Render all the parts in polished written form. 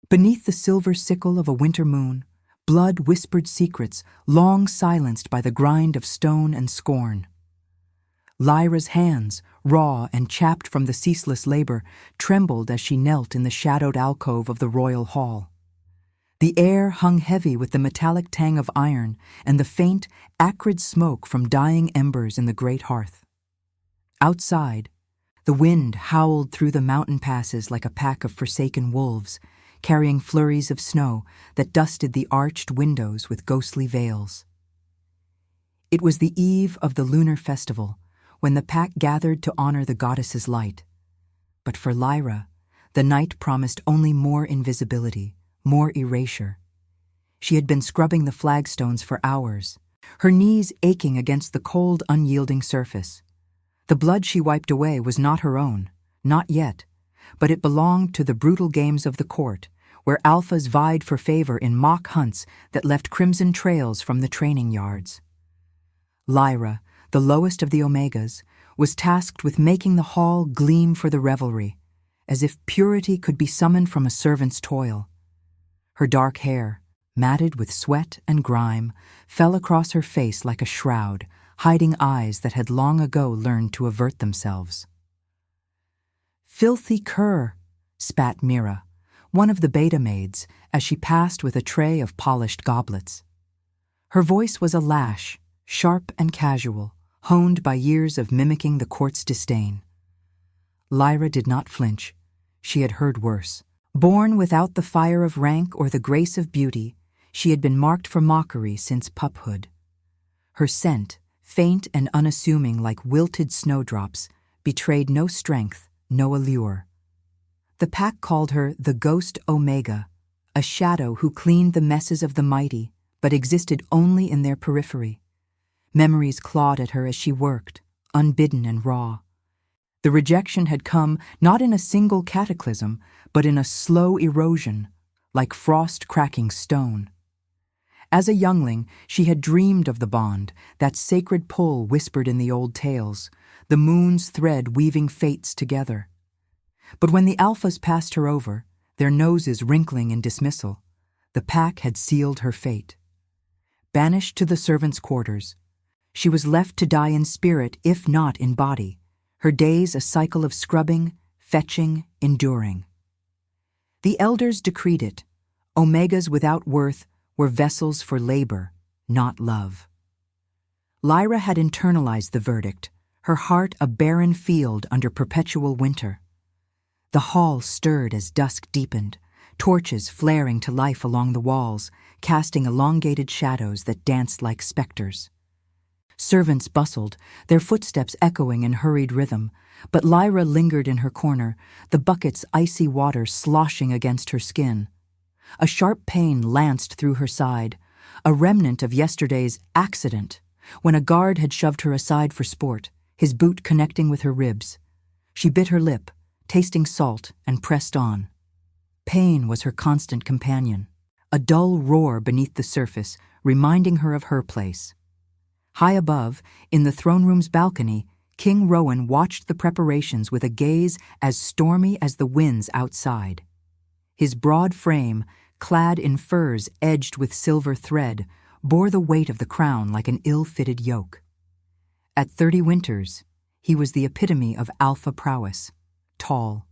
Beneath the silver sickle of a winter moon, blood whispered secrets long silenced by the grind of stone and scorn. Lyra's hands, raw and chapped from the ceaseless labor, trembled as she knelt in the shadowed alcove of the royal hall. The air hung heavy with the metallic tang of iron and the faint, acrid smoke from dying embers in the great hearth. Outside, the wind howled through the mountain passes like a pack of forsaken wolves, carrying flurries of snow that dusted the arched windows with ghostly veils. It was the eve of the lunar festival, when the pack gathered to honor the goddess's light. But for Lyra, the night promised only more invisibility, more erasure. She had been scrubbing the flagstones for hours, her knees aching against the cold, unyielding surface. The blood she wiped away was not her own, not yet, but it belonged to the brutal games of the court, where alphas vied for favor in mock hunts that left crimson trails from the training yards. Lyra, the lowest of the Omegas, was tasked with making the hall gleam for the revelry, as if purity could be summoned from a servant's toil. Her dark hair, matted with sweat and grime, fell across her face like a shroud, hiding eyes that had long ago learned to avert themselves. "Filthy cur," spat Mira, one of the beta maids, as she passed with a tray of polished goblets. Her voice was a lash, sharp and casual, honed by years of mimicking the court's disdain. Lyra did not flinch. She had heard worse. Born without the fire of rank or the grace of beauty, she had been marked for mockery since puphood. Her scent, faint and unassuming like wilted snowdrops, betrayed no strength, no allure. The pack called her the Ghost Omega, a shadow who cleaned the messes of the mighty, but existed only in their periphery. Memories clawed at her as she worked, unbidden and raw. The rejection had come not in a single cataclysm, but in a slow erosion, like frost cracking stone. As a youngling, she had dreamed of the bond, that sacred pull whispered in the old tales, the moon's thread weaving fates together. But when the alphas passed her over, their noses wrinkling in dismissal, the pack had sealed her fate. Banished to the servants' quarters, she was left to die in spirit if not in body, her days a cycle of scrubbing, fetching, enduring. The elders decreed it. Omegas without worth were vessels for labor, not love. Lyra had internalized the verdict, her heart a barren field under perpetual winter. The hall stirred as dusk deepened, torches flaring to life along the walls, casting elongated shadows that danced like specters. Servants bustled, their footsteps echoing in hurried rhythm, but Lyra lingered in her corner, the bucket's icy water sloshing against her skin. A sharp pain lanced through her side, a remnant of yesterday's accident, when a guard had shoved her aside for sport, his boot connecting with her ribs. She bit her lip, tasting salt, and pressed on. Pain was her constant companion, a dull roar beneath the surface, reminding her of her place. High above, in the throne room's balcony, King Rowan watched the preparations with a gaze as stormy as the winds outside. His broad frame, clad in furs edged with silver thread, bore the weight of the crown like an ill-fitted yoke. At 30 winters, he was the epitome of alpha prowess, tall,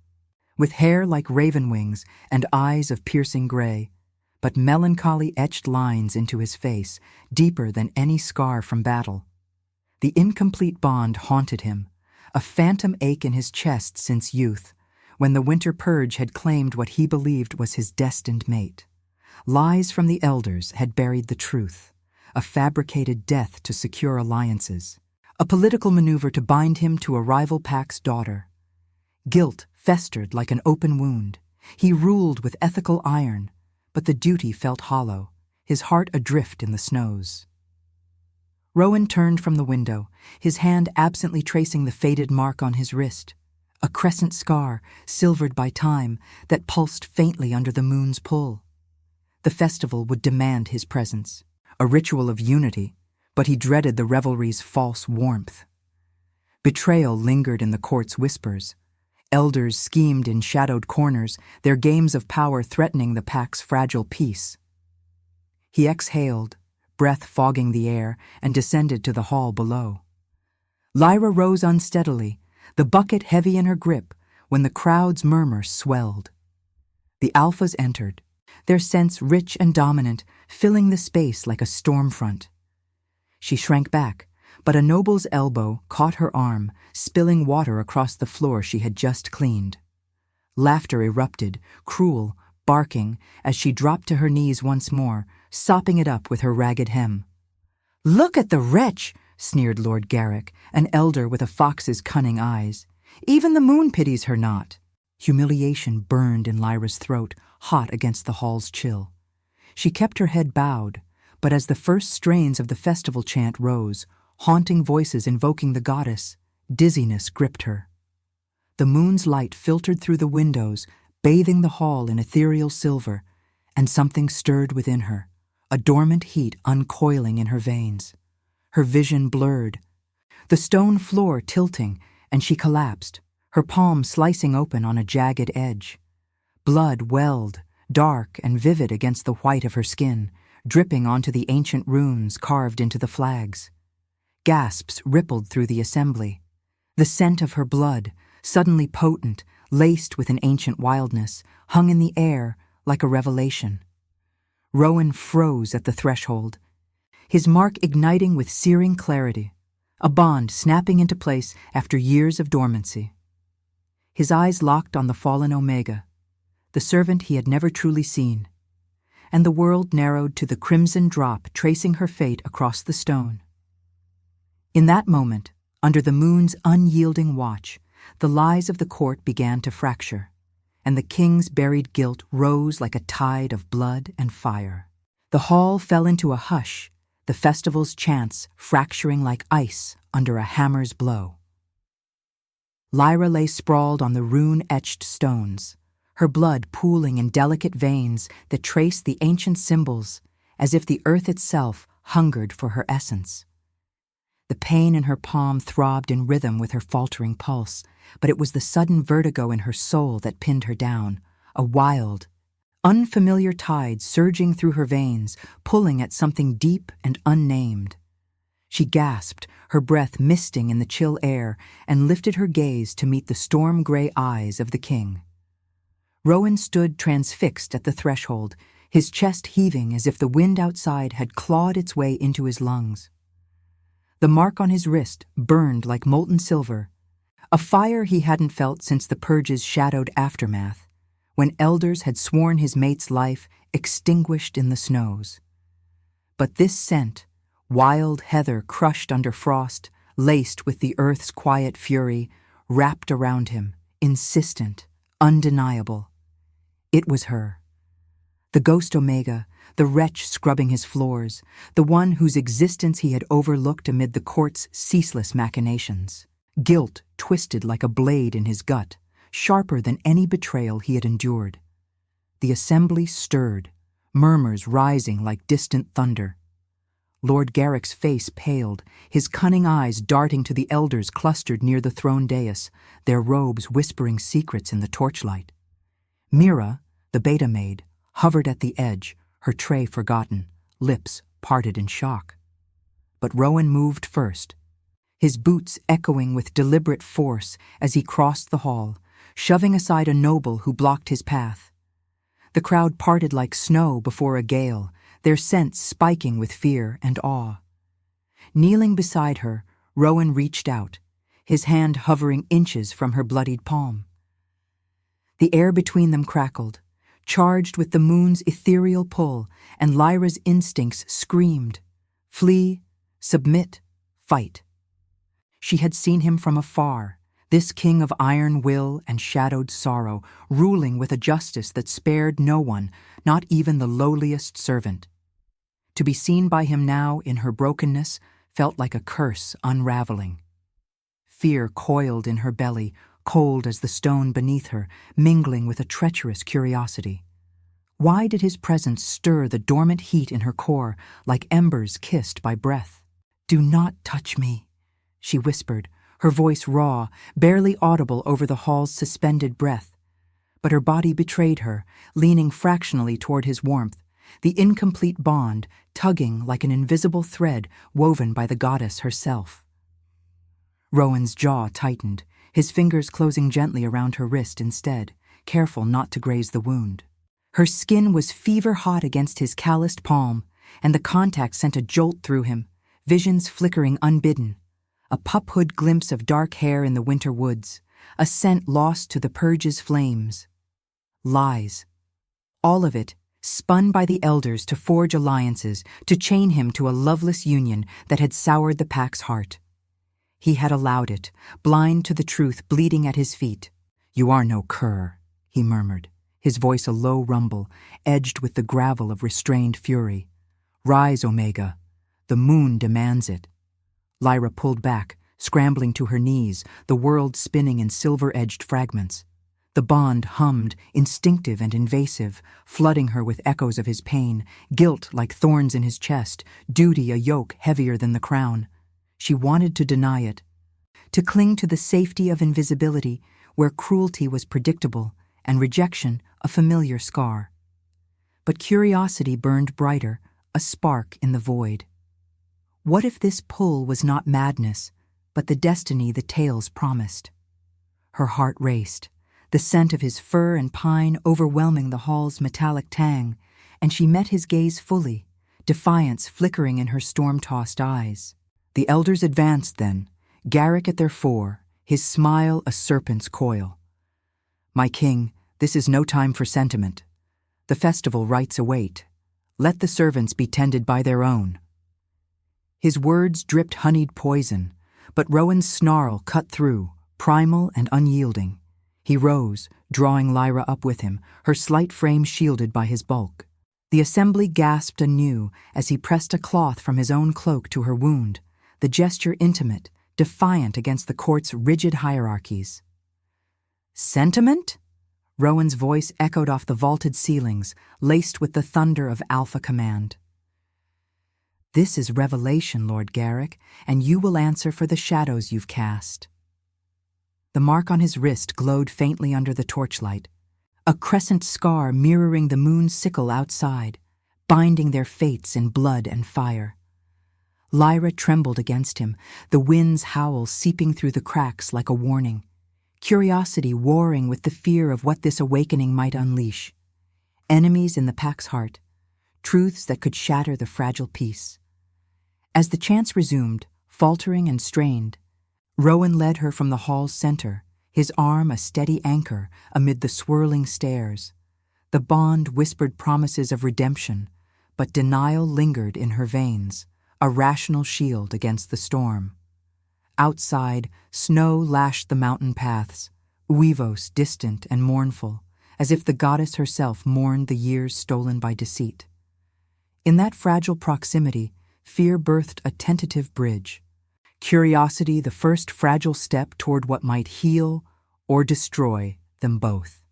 with hair like raven wings and eyes of piercing gray, but melancholy etched lines into his face, deeper than any scar from battle. The incomplete bond haunted him, a phantom ache in his chest since youth, when the winter purge had claimed what he believed was his destined mate. Lies from the elders had buried the truth, a fabricated death to secure alliances, a political maneuver to bind him to a rival pack's daughter. Guilt festered like an open wound. He ruled with ethical iron, but the duty felt hollow, his heart adrift in the snows. Rowan turned from the window, his hand absently tracing the faded mark on his wrist, a crescent scar, silvered by time, that pulsed faintly under the moon's pull. The festival would demand his presence, a ritual of unity, but he dreaded the revelry's false warmth. Betrayal lingered in the court's whispers, Elders schemed in shadowed corners, their games of power threatening the pack's fragile peace. He exhaled, breath fogging the air, and descended to the hall below. Lyra rose unsteadily, the bucket heavy in her grip, when the crowd's murmur swelled. The alphas entered, their sense rich and dominant, filling the space like a storm front. She shrank back, but a noble's elbow caught her arm, spilling water across the floor she had just cleaned. Laughter erupted, cruel, barking, as she dropped to her knees once more, sopping it up with her ragged hem. "Look at the wretch!" sneered Lord Garrick, an elder with a fox's cunning eyes. "Even the moon pities her not." Humiliation burned in Lyra's throat, hot against the hall's chill. She kept her head bowed, but as the first strains of the festival chant rose, haunting voices invoking the goddess, dizziness gripped her. The moon's light filtered through the windows, bathing the hall in ethereal silver, and something stirred within her, a dormant heat uncoiling in her veins. Her vision blurred, the stone floor tilting, and she collapsed, her palm slicing open on a jagged edge. Blood welled, dark and vivid against the white of her skin, dripping onto the ancient runes carved into the flags. Gasps rippled through the assembly. The scent of her blood, suddenly potent, laced with an ancient wildness, hung in the air like a revelation. Rowan froze at the threshold, his mark igniting with searing clarity, a bond snapping into place after years of dormancy. His eyes locked on the fallen Omega, the servant he had never truly seen, and the world narrowed to the crimson drop tracing her fate across the stone. In that moment, under the moon's unyielding watch, the lies of the court began to fracture, and the king's buried guilt rose like a tide of blood and fire. The hall fell into a hush, the festival's chants fracturing like ice under a hammer's blow. Lyra lay sprawled on the rune-etched stones, her blood pooling in delicate veins that traced the ancient symbols as if the earth itself hungered for her essence. The pain in her palm throbbed in rhythm with her faltering pulse, but it was the sudden vertigo in her soul that pinned her down, a wild, unfamiliar tide surging through her veins, pulling at something deep and unnamed. She gasped, her breath misting in the chill air, and lifted her gaze to meet the storm-gray eyes of the king. Rowan stood transfixed at the threshold, his chest heaving as if the wind outside had clawed its way into his lungs. The mark on his wrist burned like molten silver, a fire he hadn't felt since the purge's shadowed aftermath, when elders had sworn his mate's life extinguished in the snows. But this scent, wild heather crushed under frost, laced with the earth's quiet fury, wrapped around him, insistent, undeniable. It was her. The ghost Omega, the wretch scrubbing his floors, the one whose existence he had overlooked amid the court's ceaseless machinations. Guilt twisted like a blade in his gut, sharper than any betrayal he had endured. The assembly stirred, murmurs rising like distant thunder. Lord Garrick's face paled, his cunning eyes darting to the elders clustered near the throne dais, their robes whispering secrets in the torchlight. Mira, the beta maid, hovered at the edge, her tray forgotten, lips parted in shock. But Rowan moved first, his boots echoing with deliberate force as he crossed the hall, shoving aside a noble who blocked his path. The crowd parted like snow before a gale, their scents spiking with fear and awe. Kneeling beside her, Rowan reached out, his hand hovering inches from her bloodied palm. The air between them crackled, charged with the moon's ethereal pull, and Lyra's instincts screamed, "Flee, submit, fight." She had seen him from afar, this king of iron will and shadowed sorrow, ruling with a justice that spared no one, not even the lowliest servant. To be seen by him now in her brokenness felt like a curse unraveling. Fear coiled in her belly, cold as the stone beneath her, mingling with a treacherous curiosity. Why did his presence stir the dormant heat in her core like embers kissed by breath? "Do not touch me," she whispered, her voice raw, barely audible over the hall's suspended breath. But her body betrayed her, leaning fractionally toward his warmth, the incomplete bond tugging like an invisible thread woven by the goddess herself. Rowan's jaw tightened, his fingers closing gently around her wrist instead, careful not to graze the wound. Her skin was fever-hot against his calloused palm, and the contact sent a jolt through him, visions flickering unbidden. A puphood glimpse of dark hair in the winter woods, a scent lost to the purge's flames. Lies. All of it, spun by the elders to forge alliances, to chain him to a loveless union that had soured the pack's heart. He had allowed it, blind to the truth bleeding at his feet. "You are no cur," he murmured, his voice a low rumble, edged with the gravel of restrained fury. "Rise, Omega. The moon demands it." Lyra pulled back, scrambling to her knees, the world spinning in silver-edged fragments. The bond hummed, instinctive and invasive, flooding her with echoes of his pain, guilt like thorns in his chest, duty a yoke heavier than the crown. She wanted to deny it, to cling to the safety of invisibility, where cruelty was predictable and rejection a familiar scar. But curiosity burned brighter, a spark in the void. What if this pull was not madness, but the destiny the tales promised? Her heart raced, the scent of his fur and pine overwhelming the hall's metallic tang, and she met his gaze fully, defiance flickering in her storm-tossed eyes. The elders advanced then, Garrick at their fore, his smile a serpent's coil. "My king, this is no time for sentiment. The festival rites await. Let the servants be tended by their own." His words dripped honeyed poison, but Rowan's snarl cut through, primal and unyielding. He rose, drawing Lyra up with him, her slight frame shielded by his bulk. The assembly gasped anew as he pressed a cloth from his own cloak to her wound, the gesture intimate, defiant against the court's rigid hierarchies. "Sentiment?" Rowan's voice echoed off the vaulted ceilings, laced with the thunder of Alpha Command. "This is revelation, Lord Garrick, and you will answer for the shadows you've cast." The mark on his wrist glowed faintly under the torchlight, a crescent scar mirroring the moon's sickle outside, binding their fates in blood and fire. Lyra trembled against him, the wind's howl seeping through the cracks like a warning, curiosity warring with the fear of what this awakening might unleash. Enemies in the pack's heart, truths that could shatter the fragile peace. As the chants resumed, faltering and strained, Rowan led her from the hall's center, his arm a steady anchor amid the swirling stairs. The bond whispered promises of redemption, but denial lingered in her veins, a rational shield against the storm. Outside, snow lashed the mountain paths, Uivos distant and mournful, as if the goddess herself mourned the years stolen by deceit. In that fragile proximity, fear birthed a tentative bridge. Curiosity the first fragile step toward what might heal or destroy them both.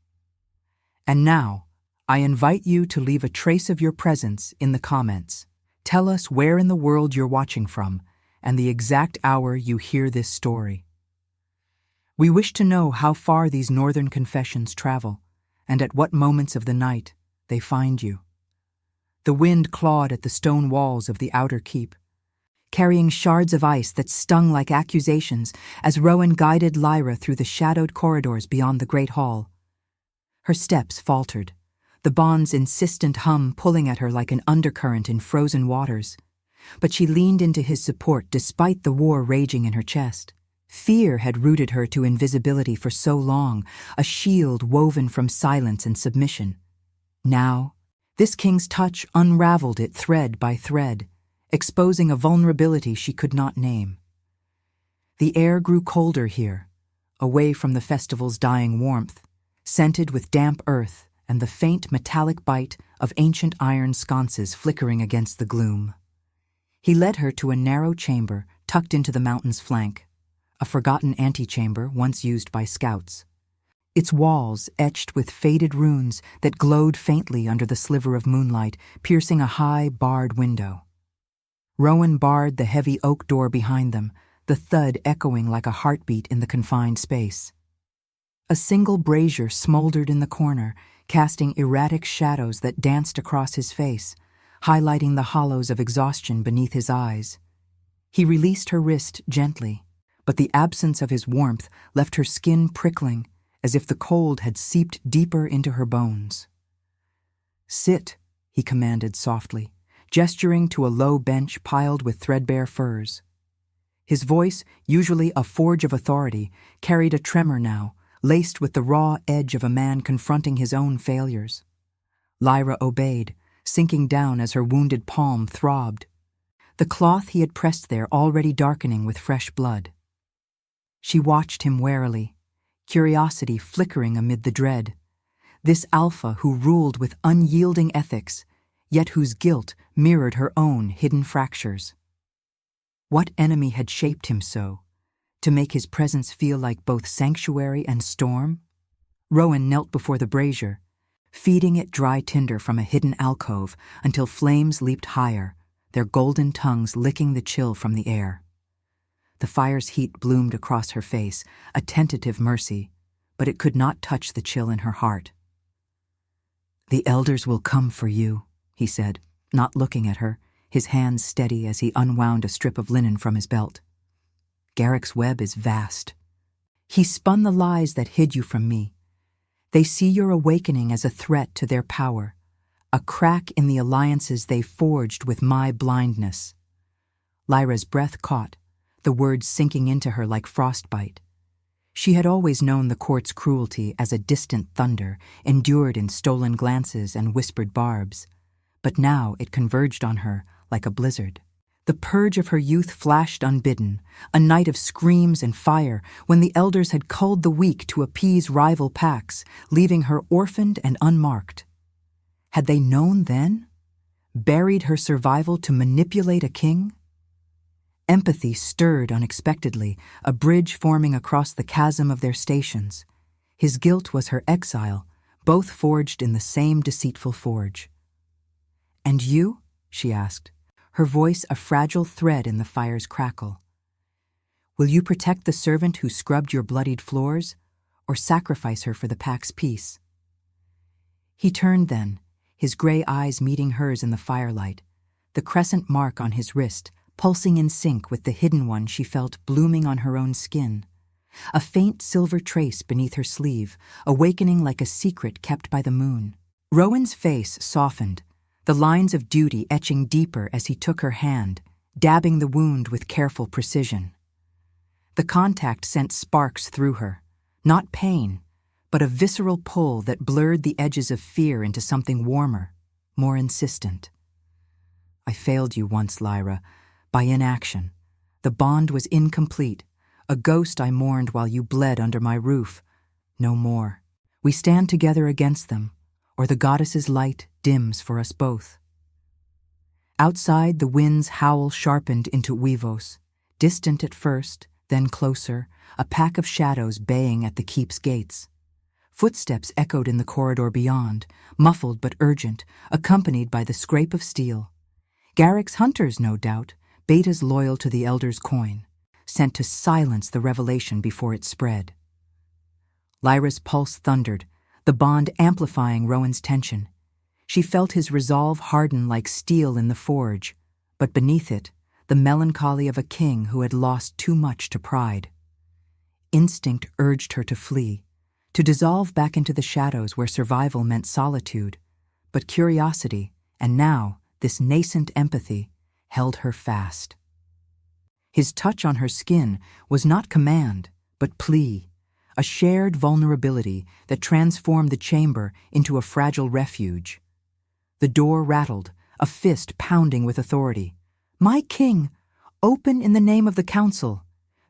And now, I invite you to leave a trace of your presence in the comments. Tell us where in the world you're watching from and the exact hour you hear this story. We wish to know how far these northern confessions travel and at what moments of the night they find you. The wind clawed at the stone walls of the outer keep, carrying shards of ice that stung like accusations as Rowan guided Lyra through the shadowed corridors beyond the great hall. Her steps faltered, the bond's insistent hum pulling at her like an undercurrent in frozen waters. But she leaned into his support despite the war raging in her chest. Fear had rooted her to invisibility for so long, a shield woven from silence and submission. Now, this king's touch unraveled it thread by thread, exposing a vulnerability she could not name. The air grew colder here, away from the festival's dying warmth, scented with damp earth and the faint metallic bite of ancient iron sconces flickering against the gloom. He led her to a narrow chamber tucked into the mountain's flank, a forgotten antechamber once used by scouts. Its walls etched with faded runes that glowed faintly under the sliver of moonlight, piercing a high, barred window. Rowan barred the heavy oak door behind them, the thud echoing like a heartbeat in the confined space. A single brazier smoldered in the corner, casting erratic shadows that danced across his face, highlighting the hollows of exhaustion beneath his eyes. He released her wrist gently, but the absence of his warmth left her skin prickling, as if the cold had seeped deeper into her bones. "Sit," he commanded softly, gesturing to a low bench piled with threadbare furs. His voice, usually a forge of authority, carried a tremor now, laced with the raw edge of a man confronting his own failures. Lyra obeyed, sinking down as her wounded palm throbbed, the cloth he had pressed there already darkening with fresh blood. She watched him warily, curiosity flickering amid the dread. This alpha who ruled with unyielding ethics, yet whose guilt mirrored her own hidden fractures. What enemy had shaped him so, to make his presence feel like both sanctuary and storm? Rowan knelt before the brazier, feeding it dry tinder from a hidden alcove until flames leaped higher, their golden tongues licking the chill from the air. The fire's heat bloomed across her face, a tentative mercy, but it could not touch the chill in her heart. "The elders will come for you," he said, not looking at her, his hands steady as he unwound a strip of linen from his belt. "Garrick's web is vast. He spun the lies that hid you from me. They see your awakening as a threat to their power, a crack in the alliances they forged with my blindness." Lyra's breath caught, the words sinking into her like frostbite. She had always known the court's cruelty as a distant thunder, endured in stolen glances and whispered barbs, but now it converged on her like a blizzard. The purge of her youth flashed unbidden, a night of screams and fire when the elders had culled the weak to appease rival packs, leaving her orphaned and unmarked. Had they known then? Buried her survival to manipulate a king? Empathy stirred unexpectedly, a bridge forming across the chasm of their stations. His guilt was her exile, both forged in the same deceitful forge. "And you?" she asked, her voice a fragile thread in the fire's crackle. "Will you protect the servant who scrubbed your bloodied floors, or sacrifice her for the pack's peace?" He turned then, his gray eyes meeting hers in the firelight, the crescent mark on his wrist pulsing in sync with the hidden one she felt blooming on her own skin, a faint silver trace beneath her sleeve, awakening like a secret kept by the moon. Rowan's face softened, the lines of duty etching deeper as he took her hand, dabbing the wound with careful precision. The contact sent sparks through her, not pain, but a visceral pull that blurred the edges of fear into something warmer, more insistent. "I failed you once, Lyra, by inaction. The bond was incomplete, a ghost I mourned while you bled under my roof. No more. We stand together against them, or the goddess's light dims for us both." Outside, the wind's howl sharpened into huevos, distant at first, then closer, a pack of shadows baying at the keep's gates. Footsteps echoed in the corridor beyond, muffled but urgent, accompanied by the scrape of steel. Garrick's hunters, no doubt, betas loyal to the elder's coin, sent to silence the revelation before it spread. Lyra's pulse thundered, the bond amplifying Rowan's tension. She felt his resolve harden like steel in the forge, but beneath it, the melancholy of a king who had lost too much to pride. Instinct urged her to flee, to dissolve back into the shadows where survival meant solitude, but curiosity, and now this nascent empathy, held her fast. His touch on her skin was not command, but plea, a shared vulnerability that transformed the chamber into a fragile refuge. The door rattled, a fist pounding with authority. "My king! Open in the name of the council.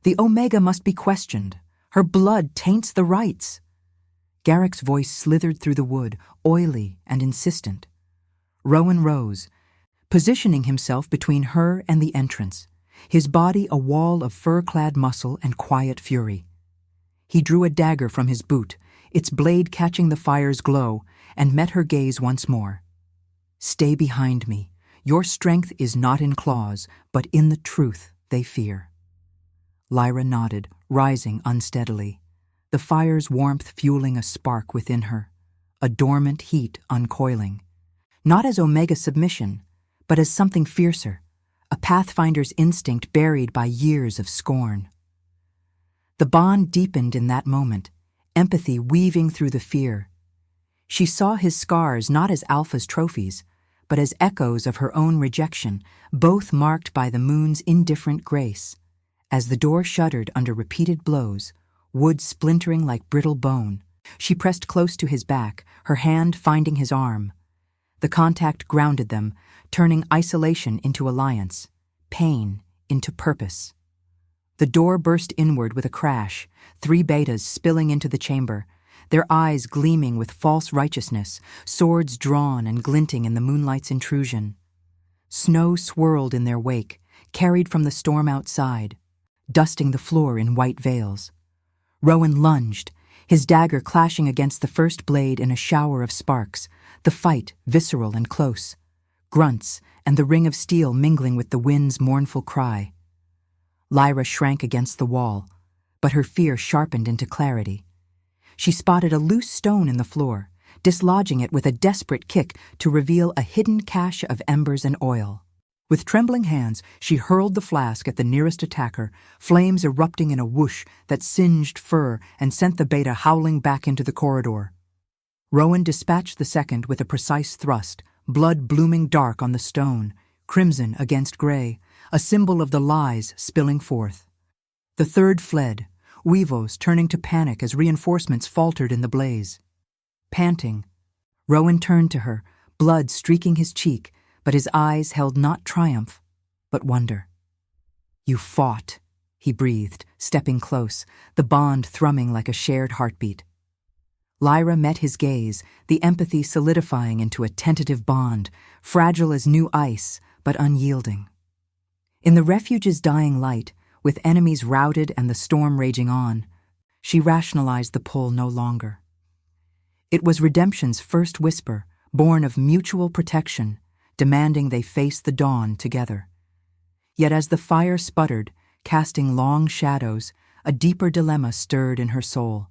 The Omega must be questioned. Her blood taints the rites." Garrick's voice slithered through the wood, oily and insistent. Rowan rose, positioning himself between her and the entrance, his body a wall of fur-clad muscle and quiet fury. He drew a dagger from his boot, its blade catching the fire's glow, and met her gaze once more. "Stay behind me. Your strength is not in claws, but in the truth they fear." Lyra nodded, rising unsteadily, the fire's warmth fueling a spark within her, a dormant heat uncoiling, not as Omega submission, but as something fiercer, a Pathfinder's instinct buried by years of scorn. The bond deepened in that moment, empathy weaving through the fear. She saw his scars not as Alpha's trophies, but as echoes of her own rejection, both marked by the moon's indifferent grace. As the door shuddered under repeated blows, wood splintering like brittle bone, she pressed close to his back, her hand finding his arm. The contact grounded them, turning isolation into alliance, pain into purpose. The door burst inward with a crash, 3 betas spilling into the chamber, their eyes gleaming with false righteousness, swords drawn and glinting in the moonlight's intrusion. Snow swirled in their wake, carried from the storm outside, dusting the floor in white veils. Rowan lunged, his dagger clashing against the first blade in a shower of sparks, the fight visceral and close, grunts and the ring of steel mingling with the wind's mournful cry. Lyra shrank against the wall, but her fear sharpened into clarity. She spotted a loose stone in the floor, dislodging it with a desperate kick to reveal a hidden cache of embers and oil. With trembling hands, she hurled the flask at the nearest attacker, flames erupting in a whoosh that singed fur and sent the beta howling back into the corridor. Rowan dispatched the second with a precise thrust, blood blooming dark on the stone, crimson against gray, a symbol of the lies spilling forth. The third fled, Weevos turning to panic as reinforcements faltered in the blaze. Panting, Rowan turned to her, blood streaking his cheek, but his eyes held not triumph, but wonder. "You fought," he breathed, stepping close, the bond thrumming like a shared heartbeat. Lyra met his gaze, the empathy solidifying into a tentative bond, fragile as new ice, but unyielding. In the refuge's dying light, with enemies routed and the storm raging on, she rationalized the pull no longer. It was redemption's first whisper, born of mutual protection, demanding they face the dawn together. Yet as the fire sputtered, casting long shadows, a deeper dilemma stirred in her soul.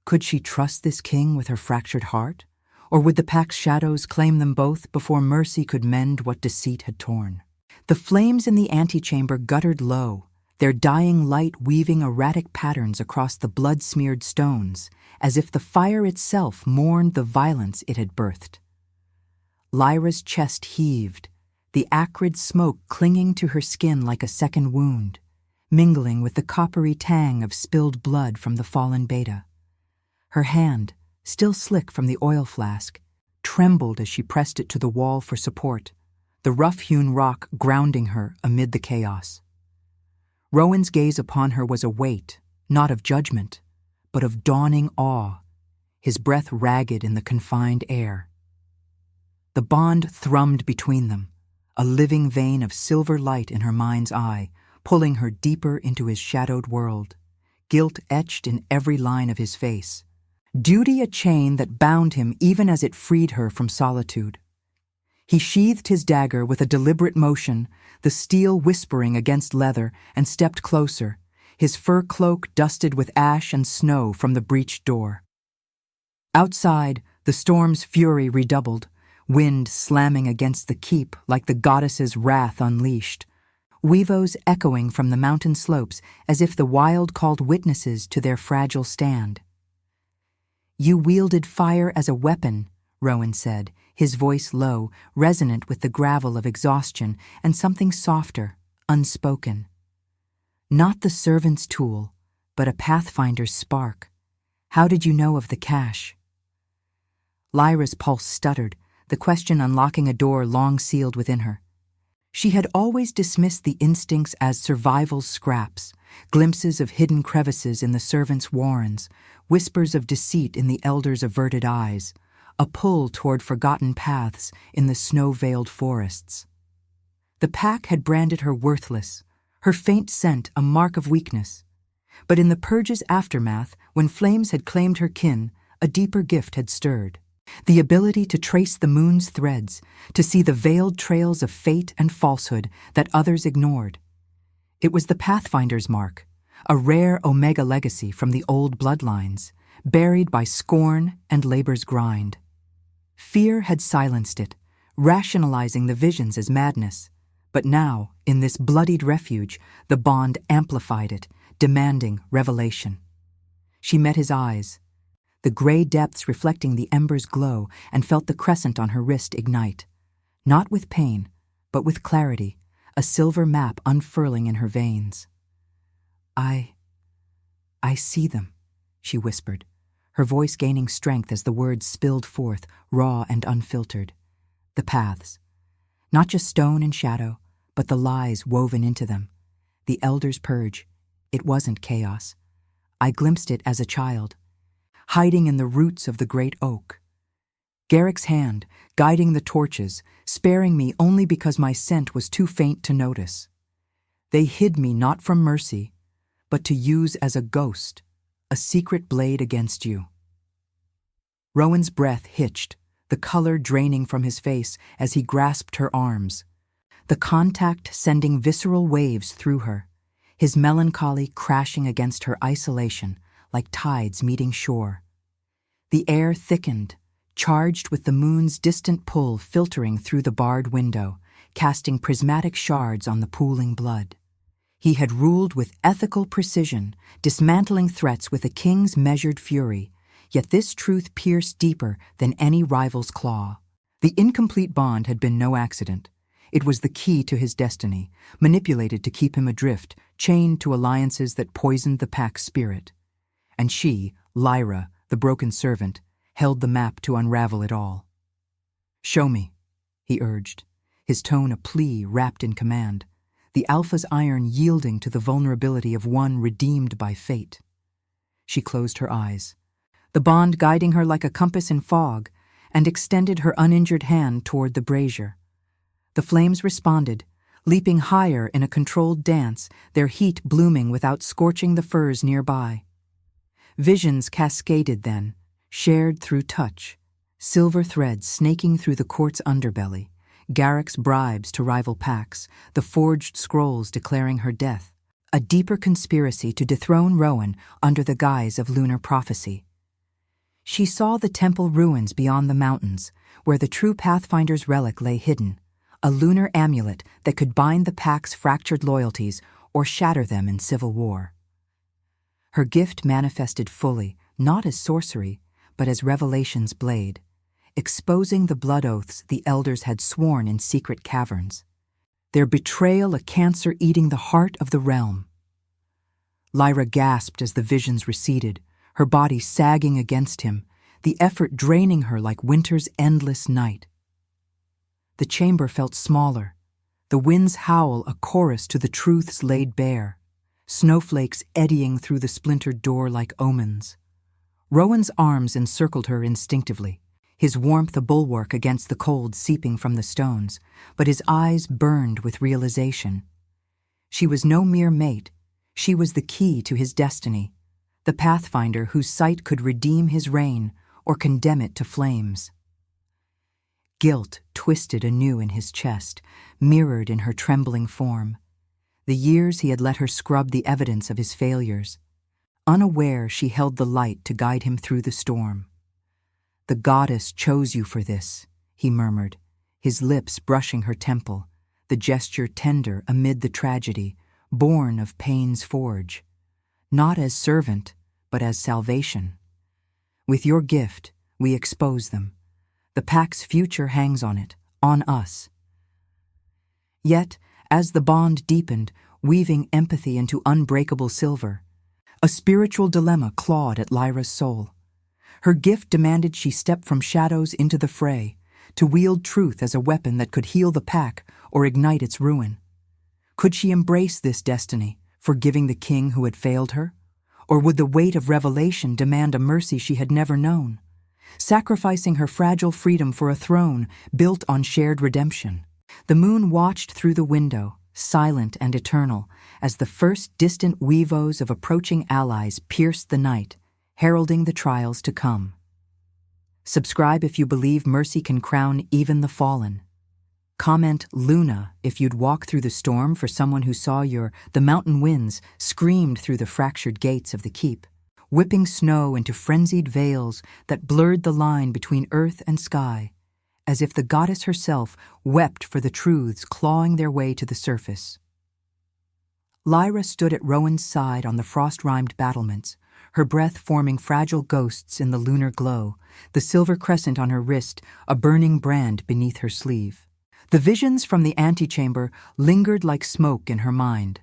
Could she trust this king with her fractured heart? Or would the pack's shadows claim them both before mercy could mend what deceit had torn? The flames in the antechamber guttered low, their dying light weaving erratic patterns across the blood-smeared stones, as if the fire itself mourned the violence it had birthed. Lyra's chest heaved, the acrid smoke clinging to her skin like a second wound, mingling with the coppery tang of spilled blood from the fallen beta. Her hand, still slick from the oil flask, trembled as she pressed it to the wall for support, the rough-hewn rock grounding her amid the chaos. Rowan's gaze upon her was a weight, not of judgment, but of dawning awe, his breath ragged in the confined air. The bond thrummed between them, a living vein of silver light in her mind's eye, pulling her deeper into his shadowed world, guilt etched in every line of his face, duty a chain that bound him even as it freed her from solitude. He sheathed his dagger with a deliberate motion, the steel whispering against leather, and stepped closer, his fur cloak dusted with ash and snow from the breached door. Outside, the storm's fury redoubled, wind slamming against the keep like the goddess's wrath unleashed, Weevos echoing from the mountain slopes as if the wild called witnesses to their fragile stand. "You wielded fire as a weapon," Rowan said, his voice low, resonant with the gravel of exhaustion and something softer, unspoken. "Not the servant's tool, but a pathfinder's spark. How did you know of the cache?" Lyra's pulse stuttered, the question unlocking a door long sealed within her. She had always dismissed the instincts as survival's scraps, glimpses of hidden crevices in the servants' warrens, whispers of deceit in the elders' averted eyes, a pull toward forgotten paths in the snow-veiled forests. The pack had branded her worthless, her faint scent a mark of weakness. But in the purge's aftermath, when flames had claimed her kin, a deeper gift had stirred. The ability to trace the moon's threads, to see the veiled trails of fate and falsehood that others ignored. It was the Pathfinder's mark, a rare omega legacy from the old bloodlines, buried by scorn and labor's grind. Fear had silenced it, rationalizing the visions as madness. But now, in this bloodied refuge, the bond amplified it, demanding revelation. She met his eyes, the gray depths reflecting the ember's glow, and felt the crescent on her wrist ignite. Not with pain, but with clarity, a silver map unfurling in her veins. I see them, she whispered, her voice gaining strength as the words spilled forth, raw and unfiltered. The paths. Not just stone and shadow, but the lies woven into them. The Elder's purge. It wasn't chaos. I glimpsed it as a child, hiding in the roots of the great oak. Garrick's hand, guiding the torches, sparing me only because my scent was too faint to notice. They hid me not from mercy, but to use as a ghost, a secret blade against you. Rowan's breath hitched, the color draining from his face as he grasped her arms, the contact sending visceral waves through her, his melancholy crashing against her isolation like tides meeting shore. The air thickened, charged with the moon's distant pull filtering through the barred window, casting prismatic shards on the pooling blood. He had ruled with ethical precision, dismantling threats with a king's measured fury, yet this truth pierced deeper than any rival's claw. The incomplete bond had been no accident. It was the key to his destiny, manipulated to keep him adrift, chained to alliances that poisoned the pack's spirit. And she, Lyra, the broken servant, held the map to unravel it all. "Show me," he urged, his tone a plea wrapped in command, the Alpha's iron yielding to the vulnerability of one redeemed by fate. She closed her eyes, the bond guiding her like a compass in fog, and extended her uninjured hand toward the brazier. The flames responded, leaping higher in a controlled dance, their heat blooming without scorching the firs nearby. Visions cascaded then, shared through touch, silver threads snaking through the court's underbelly, Garrick's bribes to rival packs, the forged scrolls declaring her death, a deeper conspiracy to dethrone Rowan under the guise of lunar prophecy. She saw the temple ruins beyond the mountains, where the true Pathfinder's relic lay hidden, a lunar amulet that could bind the pack's fractured loyalties or shatter them in civil war. Her gift manifested fully, not as sorcery, but as Revelation's blade, exposing the blood oaths the elders had sworn in secret caverns, their betrayal a cancer eating the heart of the realm. Lyra gasped as the visions receded, her body sagging against him, the effort draining her like winter's endless night. The chamber felt smaller, the wind's howl a chorus to the truths laid bare, snowflakes eddying through the splintered door like omens. Rowan's arms encircled her instinctively, his warmth a bulwark against the cold seeping from the stones, but his eyes burned with realization. She was no mere mate, she was the key to his destiny, the Pathfinder whose sight could redeem his reign or condemn it to flames. Guilt twisted anew in his chest, mirrored in her trembling form. The years he had let her scrub the evidence of his failures. Unaware, she held the light to guide him through the storm. "The goddess chose you for this," he murmured, his lips brushing her temple, the gesture tender amid the tragedy, born of pain's forge. Not as servant, but as salvation. With your gift, we expose them. The pack's future hangs on it, on us. Yet, as the bond deepened, weaving empathy into unbreakable silver, a spiritual dilemma clawed at Lyra's soul. Her gift demanded she step from shadows into the fray, to wield truth as a weapon that could heal the pack or ignite its ruin. Could she embrace this destiny, forgiving the king who had failed her? Or would the weight of revelation demand a mercy she had never known, sacrificing her fragile freedom for a throne built on shared redemption? The moon watched through the window, silent and eternal, as the first distant weavos of approaching allies pierced the night, heralding the trials to come. Subscribe if you believe mercy can crown even the fallen. Comment Luna if you'd walk through the storm for someone who saw the mountain winds screamed through the fractured gates of the keep, whipping snow into frenzied veils that blurred the line between earth and sky, as if the goddess herself wept for the truths clawing their way to the surface. Lyra stood at Rowan's side on the frost-rimed battlements, her breath forming fragile ghosts in the lunar glow, the silver crescent on her wrist a burning brand beneath her sleeve. The visions from the antechamber lingered like smoke in her mind.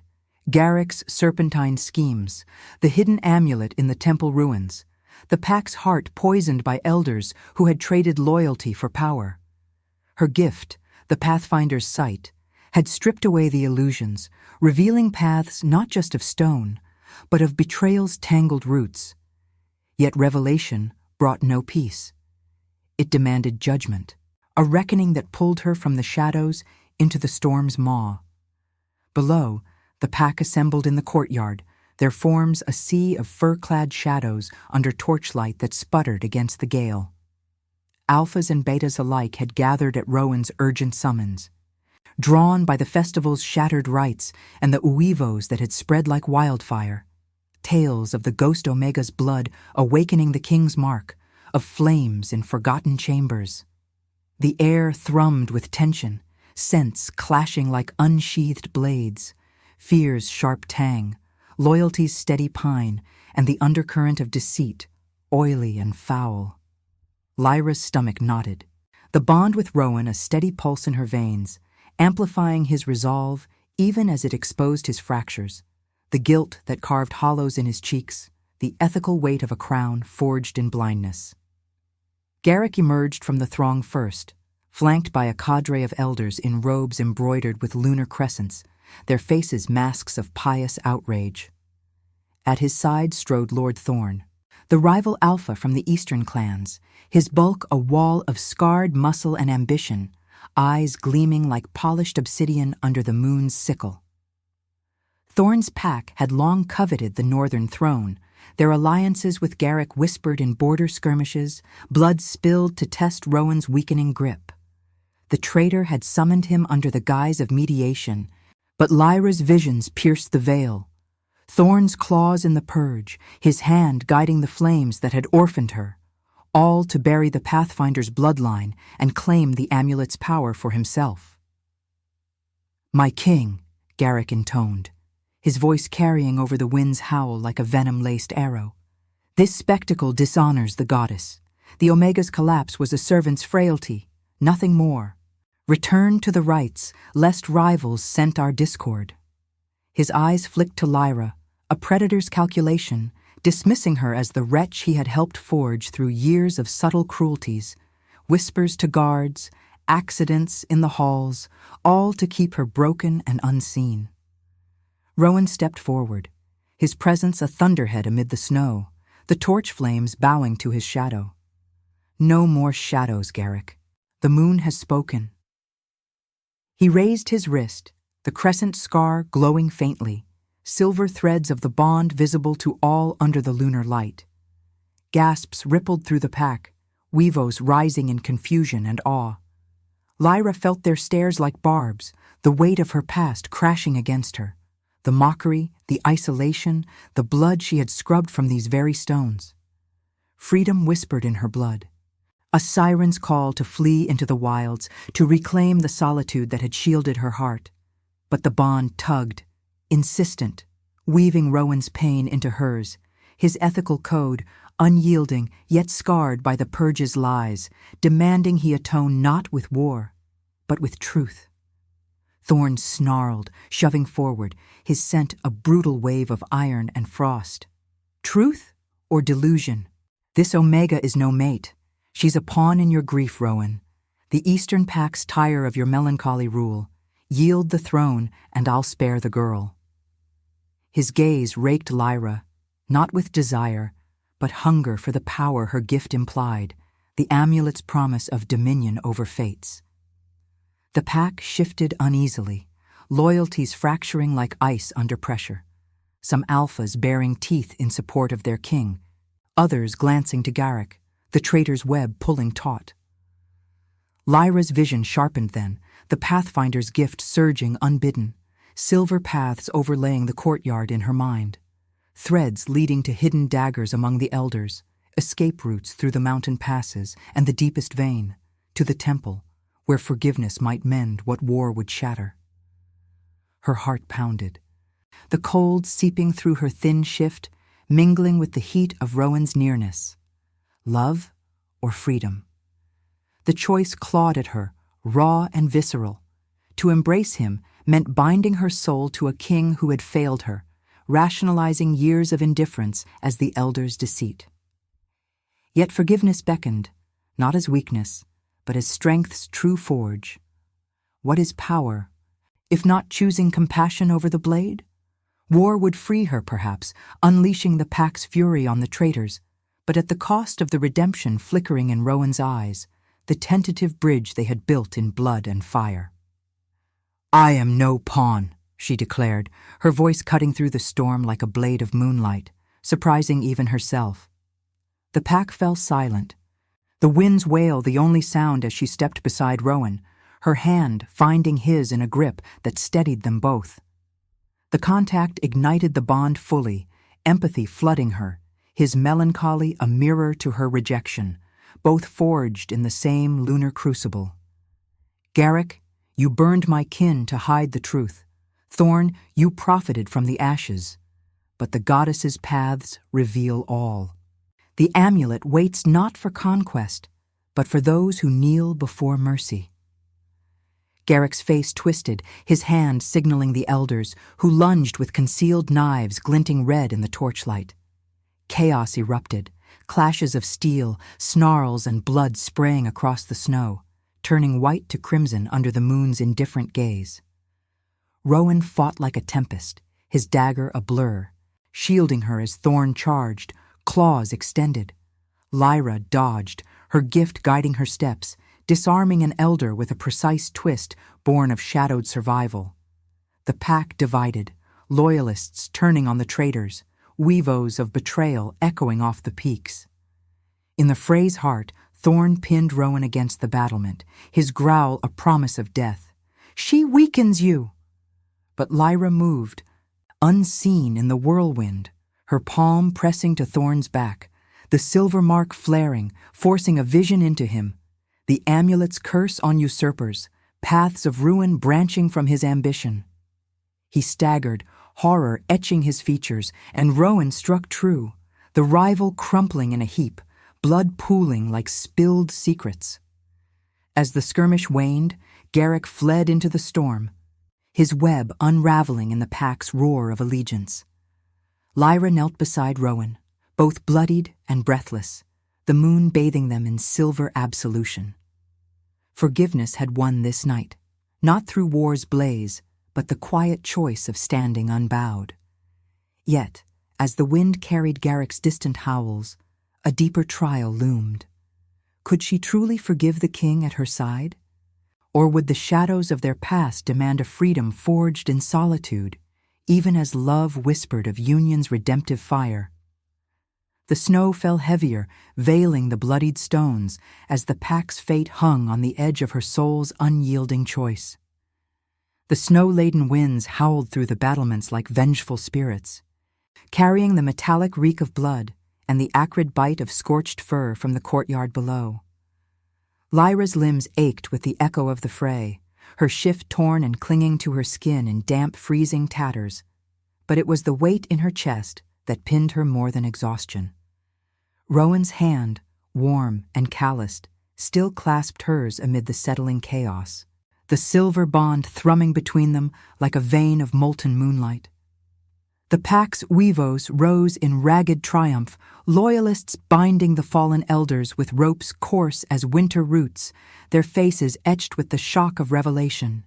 Garrick's serpentine schemes, the hidden amulet in the temple ruins, the pack's heart poisoned by elders who had traded loyalty for power. Her gift, the Pathfinder's sight, had stripped away the illusions, revealing paths not just of stone, but of betrayal's tangled roots. Yet revelation brought no peace. It demanded judgment, a reckoning that pulled her from the shadows into the storm's maw. Below, the pack assembled in the courtyard, their forms a sea of fur-clad shadows under torchlight that sputtered against the gale. Alphas and betas alike had gathered at Rowan's urgent summons, drawn by the festival's shattered rites and the uivos that had spread like wildfire, tales of the ghost Omega's blood awakening the king's mark, of flames in forgotten chambers. The air thrummed with tension, scents clashing like unsheathed blades, fear's sharp tang, loyalty's steady pine, and the undercurrent of deceit, oily and foul. Lyra's stomach knotted, the bond with Rowan a steady pulse in her veins, amplifying his resolve even as it exposed his fractures, the guilt that carved hollows in his cheeks, the ethical weight of a crown forged in blindness. Garrick emerged from the throng first, flanked by a cadre of elders in robes embroidered with lunar crescents, their faces masks of pious outrage. At his side strode Lord Thorn, the rival alpha from the eastern clans, his bulk a wall of scarred muscle and ambition, eyes gleaming like polished obsidian under the moon's sickle. Thorn's pack had long coveted the northern throne, their alliances with Garrick whispered in border skirmishes, blood spilled to test Rowan's weakening grip. The traitor had summoned him under the guise of mediation, but Lyra's visions pierced the veil. Thorn's claws in the purge, his hand guiding the flames that had orphaned her, all to bury the Pathfinder's bloodline and claim the amulet's power for himself. "My king," Garrick intoned, his voice carrying over the wind's howl like a venom-laced arrow. "This spectacle dishonors the goddess. The Omega's collapse was a servant's frailty, nothing more. Return to the rites, lest rivals scent our discord." His eyes flicked to Lyra, a predator's calculation, dismissing her as the wretch he had helped forge through years of subtle cruelties, whispers to guards, accidents in the halls, all to keep her broken and unseen. Rowan stepped forward, his presence a thunderhead amid the snow, the torch flames bowing to his shadow. "No more shadows, Garrick. The moon has spoken." He raised his wrist, the crescent scar glowing faintly, silver threads of the bond visible to all under the lunar light. Gasps rippled through the pack, weavos rising in confusion and awe. Lyra felt their stares like barbs, the weight of her past crashing against her, the mockery, the isolation, the blood she had scrubbed from these very stones. Freedom whispered in her blood, a siren's call to flee into the wilds, to reclaim the solitude that had shielded her heart. But the bond tugged, insistent, weaving Rowan's pain into hers, his ethical code unyielding yet scarred by the purge's lies, demanding he atone not with war, but with truth. Thorn snarled, shoving forward, his scent a brutal wave of iron and frost. Truth or delusion? This Omega is no mate. She's a pawn in your grief, Rowan. The Eastern packs tire of your melancholy rule. Yield the throne, and I'll spare the girl. His gaze raked Lyra, not with desire, but hunger for the power her gift implied, the amulet's promise of dominion over fates. The pack shifted uneasily, loyalties fracturing like ice under pressure, some alphas baring teeth in support of their king, others glancing to Garrick, the traitor's web pulling taut. Lyra's vision sharpened then, the Pathfinder's gift surging unbidden, silver paths overlaying the courtyard in her mind, threads leading to hidden daggers among the elders, escape routes through the mountain passes and the deepest vein, to the temple, where forgiveness might mend what war would shatter. Her heart pounded, the cold seeping through her thin shift, mingling with the heat of Rowan's nearness. Love or freedom? The choice clawed at her, raw and visceral. To embrace him meant binding her soul to a king who had failed her, rationalizing years of indifference as the elder's deceit. Yet forgiveness beckoned, not as weakness, but as strength's true forge. What is power, if not choosing compassion over the blade? War would free her, perhaps, unleashing the pack's fury on the traitors, but at the cost of the redemption flickering in Rowan's eyes, the tentative bridge they had built in blood and fire. "I am no pawn," she declared, her voice cutting through the storm like a blade of moonlight, surprising even herself. The pack fell silent, the wind's wail the only sound as she stepped beside Rowan, her hand finding his in a grip that steadied them both. The contact ignited the bond fully, empathy flooding her, his melancholy a mirror to her rejection, both forged in the same lunar crucible. "Garrick, you burned my kin to hide the truth. Thorn, you profited from the ashes. But the goddess's paths reveal all. The amulet waits not for conquest, but for those who kneel before mercy." Garrick's face twisted, his hand signaling the elders, who lunged with concealed knives glinting red in the torchlight. Chaos erupted, clashes of steel, snarls and blood spraying across the snow, turning white to crimson under the moon's indifferent gaze. Rowan fought like a tempest, his dagger a blur, shielding her as Thorn charged, claws extended. Lyra dodged, her gift guiding her steps, disarming an elder with a precise twist born of shadowed survival. The pack divided, loyalists turning on the traitors, weavos of betrayal echoing off the peaks. In the fray's heart, Thorn pinned Rowan against the battlement, his growl a promise of death. "She weakens you!" But Lyra moved, unseen in the whirlwind, her palm pressing to Thorn's back, the silver mark flaring, forcing a vision into him. The amulet's curse on usurpers, paths of ruin branching from his ambition. He staggered, horror etching his features, and Rowan struck true, the rival crumpling in a heap, blood pooling like spilled secrets. As the skirmish waned, Garrick fled into the storm, his web unraveling in the pack's roar of allegiance. Lyra knelt beside Rowan, both bloodied and breathless, the moon bathing them in silver absolution. Forgiveness had won this night, not through war's blaze, but the quiet choice of standing unbowed. Yet, as the wind carried Garrick's distant howls, a deeper trial loomed. Could she truly forgive the king at her side? Or would the shadows of their past demand a freedom forged in solitude, even as love whispered of union's redemptive fire? The snow fell heavier, veiling the bloodied stones, as the pack's fate hung on the edge of her soul's unyielding choice. The snow-laden winds howled through the battlements like vengeful spirits, carrying the metallic reek of blood and the acrid bite of scorched fur from the courtyard below. Lyra's limbs ached with the echo of the fray, her shift torn and clinging to her skin in damp, freezing tatters, but it was the weight in her chest that pinned her more than exhaustion. Rowan's hand, warm and calloused, still clasped hers amid the settling chaos, the silver bond thrumming between them like a vein of molten moonlight. The pack's weavos rose in ragged triumph, loyalists binding the fallen elders with ropes coarse as winter roots, their faces etched with the shock of revelation.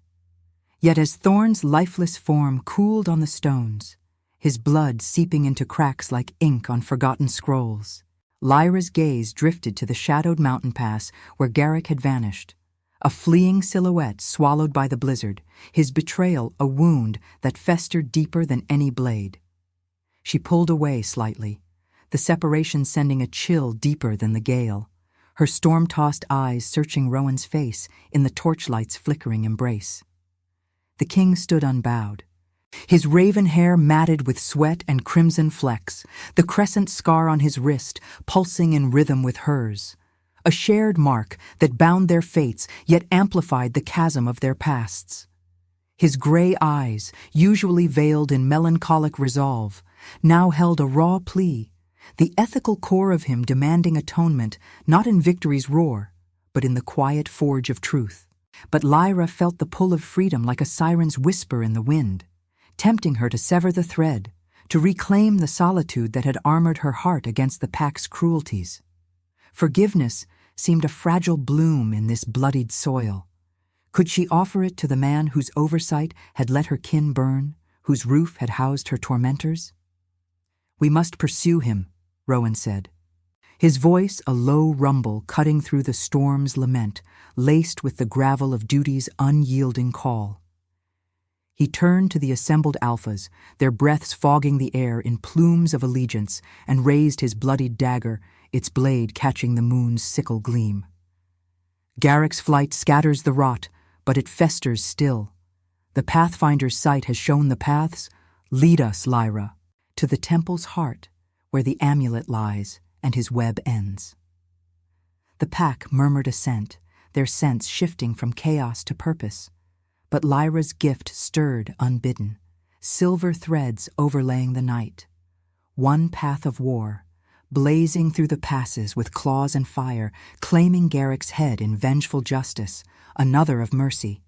Yet as Thorn's lifeless form cooled on the stones, his blood seeping into cracks like ink on forgotten scrolls, Lyra's gaze drifted to the shadowed mountain pass where Garrick had vanished, a fleeing silhouette swallowed by the blizzard, his betrayal a wound that festered deeper than any blade. She pulled away slightly, the separation sending a chill deeper than the gale, her storm-tossed eyes searching Rowan's face in the torchlight's flickering embrace. The king stood unbowed, his raven hair matted with sweat and crimson flecks, the crescent scar on his wrist pulsing in rhythm with hers, a shared mark that bound their fates yet amplified the chasm of their pasts. His gray eyes, usually veiled in melancholic resolve, now held a raw plea, the ethical core of him demanding atonement not in victory's roar, but in the quiet forge of truth. But Lyra felt the pull of freedom like a siren's whisper in the wind, tempting her to sever the thread, to reclaim the solitude that had armored her heart against the pack's cruelties. Forgiveness seemed a fragile bloom in this bloodied soil. Could she offer it to the man whose oversight had let her kin burn, whose roof had housed her tormentors? "We must pursue him," Rowan said. His voice a low rumble cutting through the storm's lament, laced with the gravel of duty's unyielding call. He turned to the assembled alphas, their breaths fogging the air in plumes of allegiance, and raised his bloodied dagger, its blade catching the moon's sickle gleam. Garrick's flight scatters the rot, but it festers still. The Pathfinder's sight has shown the paths. Lead us, Lyra, to the temple's heart, where the amulet lies and his web ends. The pack murmured assent, their sense shifting from chaos to purpose. But Lyra's gift stirred unbidden, silver threads overlaying the night. One path of war, blazing through the passes with claws and fire, claiming Garrick's head in vengeful justice, another of mercy.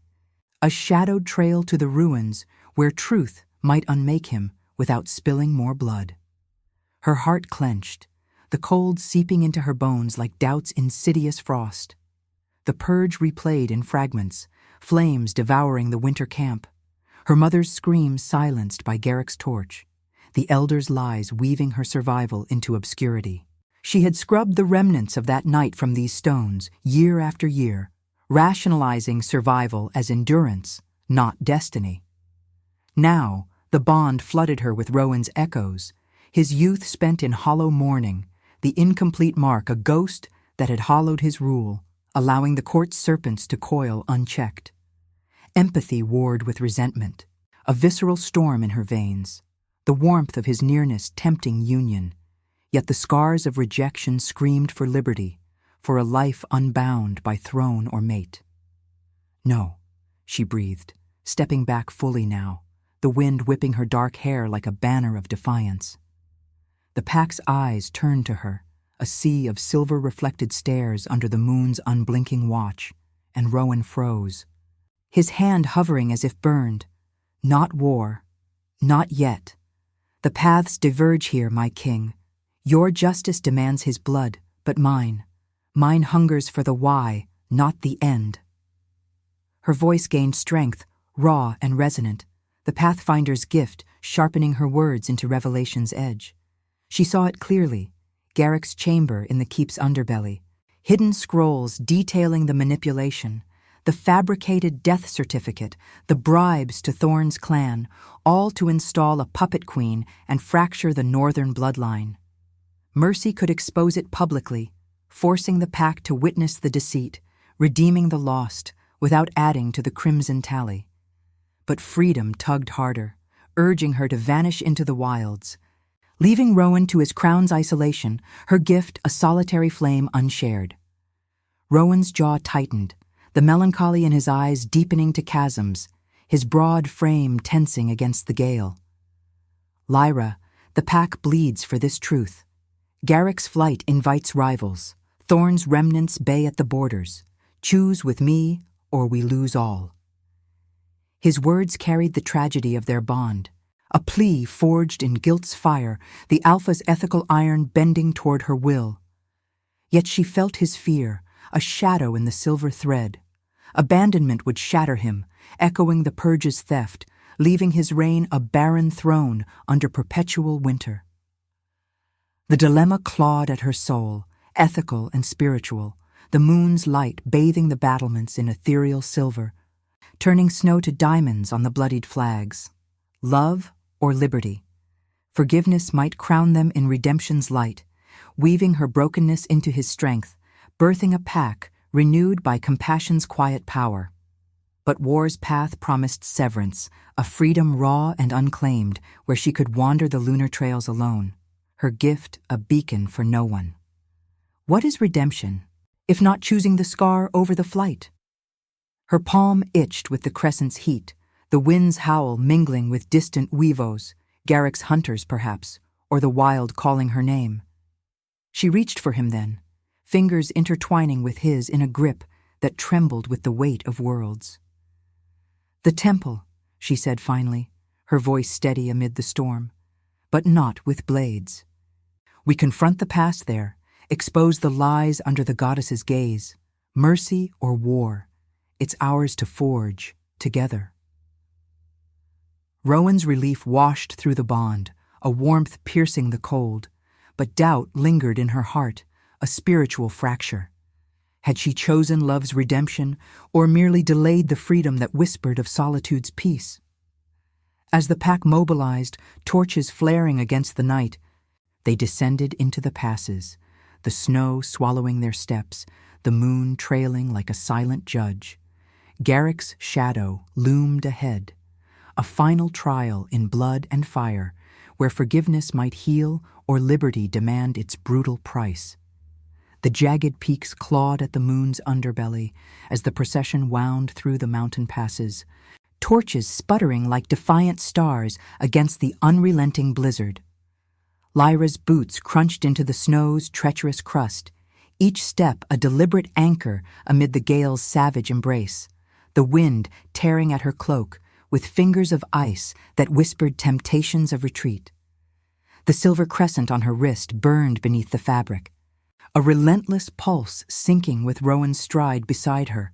A shadowed trail to the ruins where truth might unmake him without spilling more blood. Her heart clenched, the cold seeping into her bones like doubt's insidious frost. The purge replayed in fragments, flames devouring the winter camp, her mother's screams silenced by Garrick's torch, the elder's lies weaving her survival into obscurity. She had scrubbed the remnants of that night from these stones, year after year, rationalizing survival as endurance, not destiny. Now, the bond flooded her with Rowan's echoes, his youth spent in hollow mourning, the incomplete mark a ghost that had hollowed his rule, allowing the court's serpents to coil unchecked. Empathy warred with resentment, a visceral storm in her veins, the warmth of his nearness tempting union, yet the scars of rejection screamed for liberty, for a life unbound by throne or mate. "No," she breathed, stepping back fully now, the wind whipping her dark hair like a banner of defiance. The pack's eyes turned to her, a sea of silver-reflected stares under the moon's unblinking watch, and Rowan froze, his hand hovering as if burned. "Not war. Not yet. The paths diverge here, my king. Your justice demands his blood, but mine hungers for the why, not the end." Her voice gained strength, raw and resonant, the Pathfinder's gift sharpening her words into revelation's edge. She saw it clearly, Garrick's chamber in the keep's underbelly, hidden scrolls detailing the manipulation, the fabricated death certificate, the bribes to Thorne's clan, all to install a puppet queen and fracture the northern bloodline. Mercy could expose it publicly, forcing the pack to witness the deceit, redeeming the lost, without adding to the crimson tally. But freedom tugged harder, urging her to vanish into the wilds. Leaving Rowan to his crown's isolation, her gift a solitary flame unshared. Rowan's jaw tightened, the melancholy in his eyes deepening to chasms, his broad frame tensing against the gale. "Lyra, the pack bleeds for this truth. Garrick's flight invites rivals. Thorne's remnants bay at the borders. Choose with me, or we lose all." His words carried the tragedy of their bond, a plea forged in guilt's fire, the alpha's ethical iron bending toward her will. Yet she felt his fear, a shadow in the silver thread. Abandonment would shatter him, echoing the purge's theft, leaving his reign a barren throne under perpetual winter. The dilemma clawed at her soul, ethical and spiritual, the moon's light bathing the battlements in ethereal silver, turning snow to diamonds on the bloodied flags. Love or liberty? Forgiveness might crown them in redemption's light, weaving her brokenness into his strength, birthing a pack renewed by compassion's quiet power. But war's path promised severance, a freedom raw and unclaimed, where she could wander the lunar trails alone, her gift a beacon for no one. What is redemption, if not choosing the scar over the flight? Her palm itched with the crescent's heat, the wind's howl mingling with distant weavos, Garrick's hunters perhaps, or the wild calling her name. She reached for him then, fingers intertwining with his in a grip that trembled with the weight of worlds. "The temple," she said finally, her voice steady amid the storm, "but not with blades. We confront the past there, expose the lies under the goddess's gaze, mercy or war. It's ours to forge, together." Rowan's relief washed through the bond, a warmth piercing the cold, but doubt lingered in her heart, a spiritual fracture. Had she chosen love's redemption, or merely delayed the freedom that whispered of solitude's peace? As the pack mobilized, torches flaring against the night, they descended into the passes, the snow swallowing their steps, the moon trailing like a silent judge. Garrick's shadow loomed ahead, a final trial in blood and fire, where forgiveness might heal or liberty demand its brutal price. The jagged peaks clawed at the moon's underbelly as the procession wound through the mountain passes, torches sputtering like defiant stars against the unrelenting blizzard. Lyra's boots crunched into the snow's treacherous crust, each step a deliberate anchor amid the gale's savage embrace, the wind tearing at her cloak with fingers of ice that whispered temptations of retreat. The silver crescent on her wrist burned beneath the fabric, a relentless pulse sinking with Rowan's stride beside her,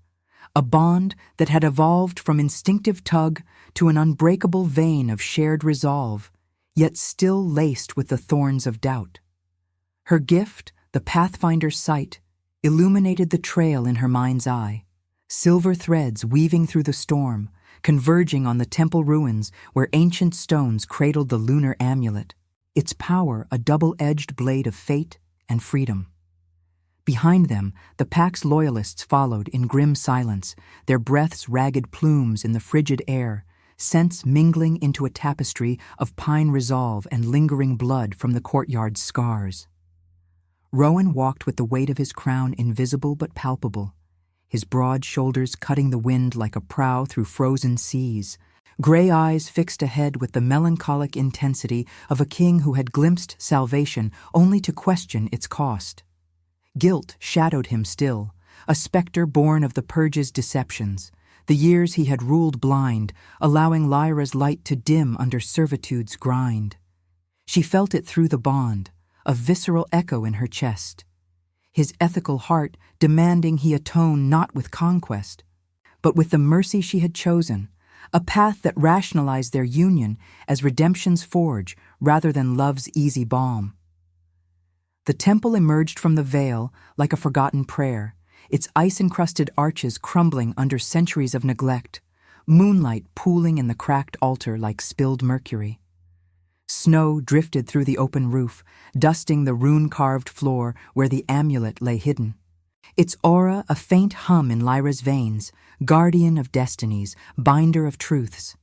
a bond that had evolved from instinctive tug to an unbreakable vein of shared resolve, yet still laced with the thorns of doubt. Her gift, the Pathfinder's sight, illuminated the trail in her mind's eye, silver threads weaving through the storm, converging on the temple ruins where ancient stones cradled the lunar amulet, its power a double-edged blade of fate and freedom. Behind them, the pack's loyalists followed in grim silence, their breaths ragged plumes in the frigid air, scents mingling into a tapestry of pine resolve and lingering blood from the courtyard's scars. Rowan walked with the weight of his crown invisible but palpable, his broad shoulders cutting the wind like a prow through frozen seas, gray eyes fixed ahead with the melancholic intensity of a king who had glimpsed salvation only to question its cost. Guilt shadowed him still, a specter born of the Purge's deceptions, the years he had ruled blind, allowing Lyra's light to dim under servitude's grind. She felt it through the bond, a visceral echo in her chest. His ethical heart demanding he atone not with conquest, but with the mercy she had chosen, a path that rationalized their union as redemption's forge rather than love's easy balm. The temple emerged from the veil like a forgotten prayer, its ice-encrusted arches crumbling under centuries of neglect, moonlight pooling in the cracked altar like spilled mercury. Snow drifted through the open roof, dusting the rune-carved floor where the amulet lay hidden. Its aura a faint hum in Lyra's veins, guardian of destinies, binder of truths.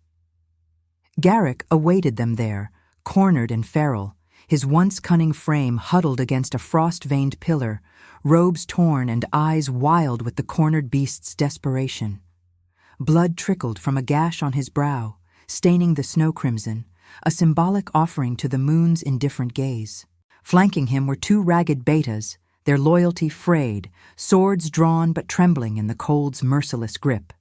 Garrick awaited them there, cornered and feral, his once cunning frame huddled against a frost-veined pillar, robes torn and eyes wild with the cornered beast's desperation. Blood trickled from a gash on his brow, staining the snow crimson, a symbolic offering to the moon's indifferent gaze. Flanking him were two ragged betas, their loyalty frayed, swords drawn but trembling in the cold's merciless grip.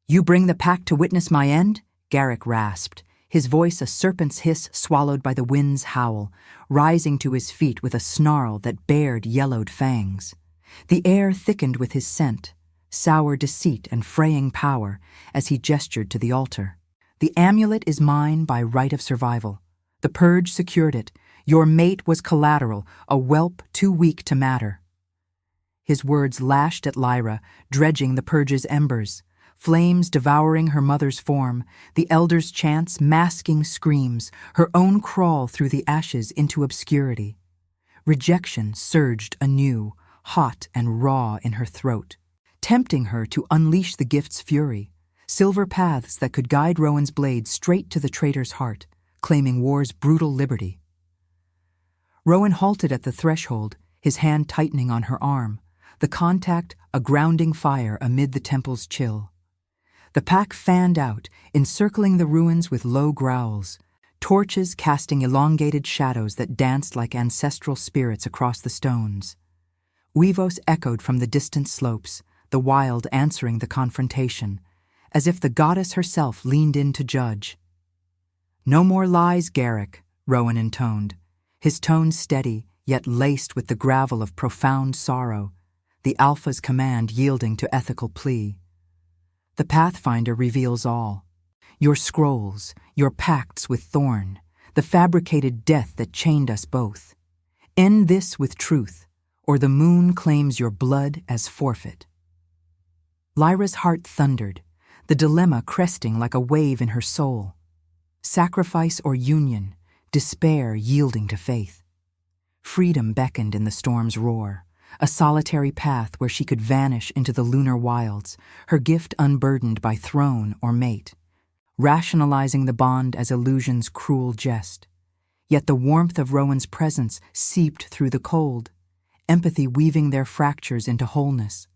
"You bring the pack to witness my end?" Garrick rasped, his voice a serpent's hiss swallowed by the wind's howl, rising to his feet with a snarl that bared yellowed fangs. The air thickened with his scent, sour deceit and fraying power, as he gestured to the altar. "The amulet is mine by right of survival. The purge secured it. Your mate was collateral, a whelp too weak to matter." His words lashed at Lyra, dredging the purge's embers, flames devouring her mother's form, the elder's chants masking screams, her own crawl through the ashes into obscurity. Rejection surged anew, hot and raw in her throat, tempting her to unleash the gift's fury, silver paths that could guide Rowan's blade straight to the traitor's heart, claiming war's brutal liberty. Rowan halted at the threshold, his hand tightening on her arm, the contact a grounding fire amid the temple's chill. The pack fanned out, encircling the ruins with low growls, torches casting elongated shadows that danced like ancestral spirits across the stones. Weavos echoed from the distant slopes, the wild answering the confrontation, as if the goddess herself leaned in to judge. "No more lies, Garrick," Rowan intoned, his tone steady, yet laced with the gravel of profound sorrow, the Alpha's command yielding to ethical plea. "The Pathfinder reveals all. Your scrolls, your pacts with Thorn, the fabricated death that chained us both. End this with truth, or the moon claims your blood as forfeit." Lyra's heart thundered, the dilemma cresting like a wave in her soul. Sacrifice or union, despair yielding to faith. Freedom beckoned in the storm's roar, a solitary path where she could vanish into the lunar wilds, her gift unburdened by throne or mate, rationalizing the bond as illusion's cruel jest. Yet the warmth of Rowan's presence seeped through the cold, empathy weaving their fractures into wholeness.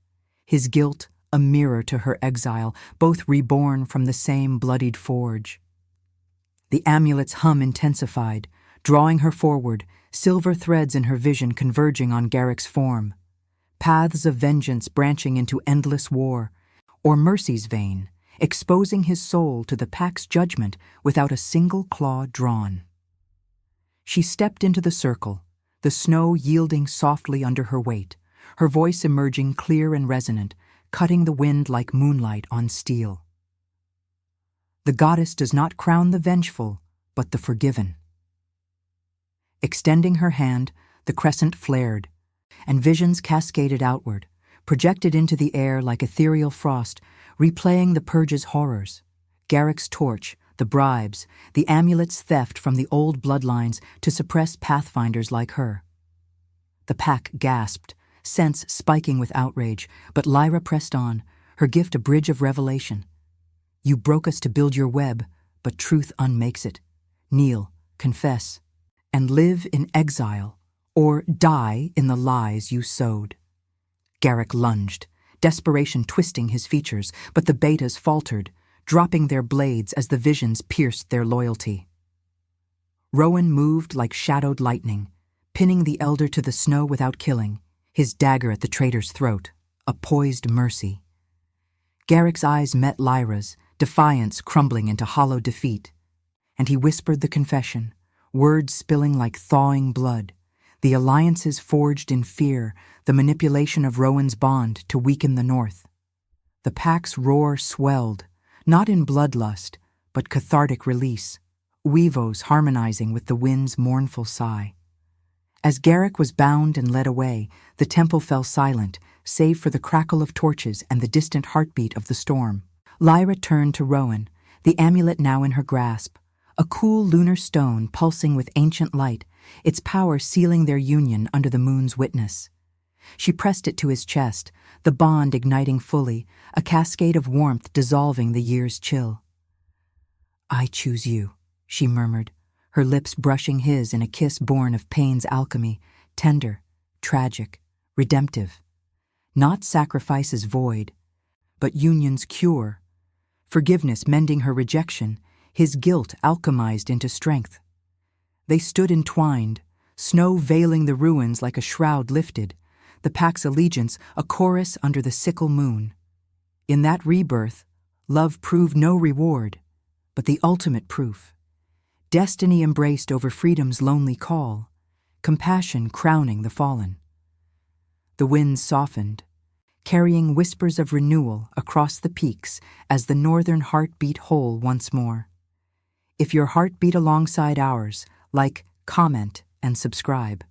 His guilt a mirror to her exile, both reborn from the same bloodied forge. The amulet's hum intensified, drawing her forward, silver threads in her vision converging on Garrick's form. Paths of vengeance branching into endless war, or Mercy's vein, exposing his soul to the pack's judgment without a single claw drawn. She stepped into the circle, the snow yielding softly under her weight, her voice emerging clear and resonant, cutting the wind like moonlight on steel. "The goddess does not crown the vengeful, but the forgiven." Extending her hand, the crescent flared, and visions cascaded outward, projected into the air like ethereal frost, replaying the purge's horrors. Garrick's torch, the bribes, the amulet's theft from the old bloodlines to suppress pathfinders like her. The pack gasped, sense spiking with outrage, but Lyra pressed on, her gift a bridge of revelation. "You broke us to build your web, but truth unmakes it. Kneel, confess, and live in exile, or die in the lies you sowed." Garrick lunged, desperation twisting his features, but the betas faltered, dropping their blades as the visions pierced their loyalty. Rowan moved like shadowed lightning, pinning the elder to the snow without killing, his dagger at the traitor's throat, a poised mercy. Garrick's eyes met Lyra's, defiance crumbling into hollow defeat, and he whispered the confession, words spilling like thawing blood, the alliances forged in fear, the manipulation of Rowan's bond to weaken the North. The pack's roar swelled, not in bloodlust, but cathartic release, Weavos harmonizing with the wind's mournful sigh. As Garrick was bound and led away, the temple fell silent, save for the crackle of torches and the distant heartbeat of the storm. Lyra turned to Rowan, the amulet now in her grasp, a cool lunar stone pulsing with ancient light, its power sealing their union under the moon's witness. She pressed it to his chest, the bond igniting fully, a cascade of warmth dissolving the year's chill. "I choose you," she murmured, her lips brushing his in a kiss born of pain's alchemy, tender, tragic, redemptive. Not sacrifice's void, but union's cure. Forgiveness mending her rejection, his guilt alchemized into strength. They stood entwined, snow veiling the ruins like a shroud lifted, the pack's allegiance a chorus under the sickle moon. In that rebirth, love proved no reward, but the ultimate proof. Destiny embraced over freedom's lonely call, compassion crowning the fallen. The winds softened, carrying whispers of renewal across the peaks as the northern heart beat whole once more. If your heart beat alongside ours, like, comment, and subscribe.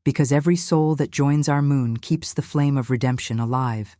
Because every soul that joins our moon keeps the flame of redemption alive.